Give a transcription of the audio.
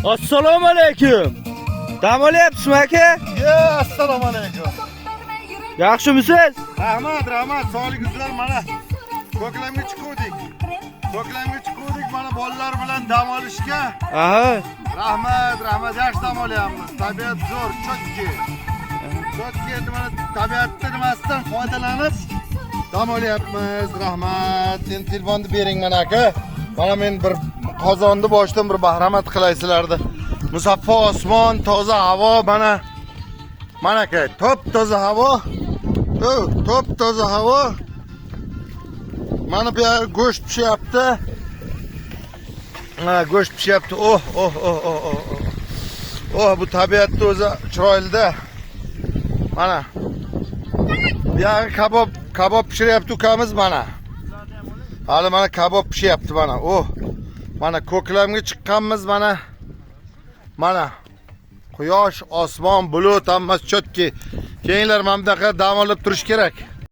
Assalomu alaykum. Dam olyapsizmi aka? Assalomu alaykum. Yaxshimisiz? Rahmat, sog'lig'ingizlar mana. Ko'klamga chiqdik. Mana bolalar bilan dam olishga. Aha. Rahmat, yaxshi dam olyapmiz. Tabiat zo'r, chotki. Endi mana tabiatda nimasidan foydalanib dam olyapmiz. Rahmat. Endi telefonni bering mana aka. Mana men bir qozonni boshdan bir bahramat qilaysizlardi. Musaffo osmon, toza havo mana. Mana aka, top-toza havo. Top-toza havo. Mana bu yer go'sht pishyapti. Ha, go'sht pishyapti. Oh, bu tabiatda o'zi chiroyli-da. Mana. Bu yer kabob pishiryapti ukamiz mana. Hali mana kabob pishyapti mana. Mana ko'klamga chiqqanmiz mana. Mana. Quyosh, osmon, bulut hammasi chotki. Keyinlar mana bunaqa dam olib turish kerak.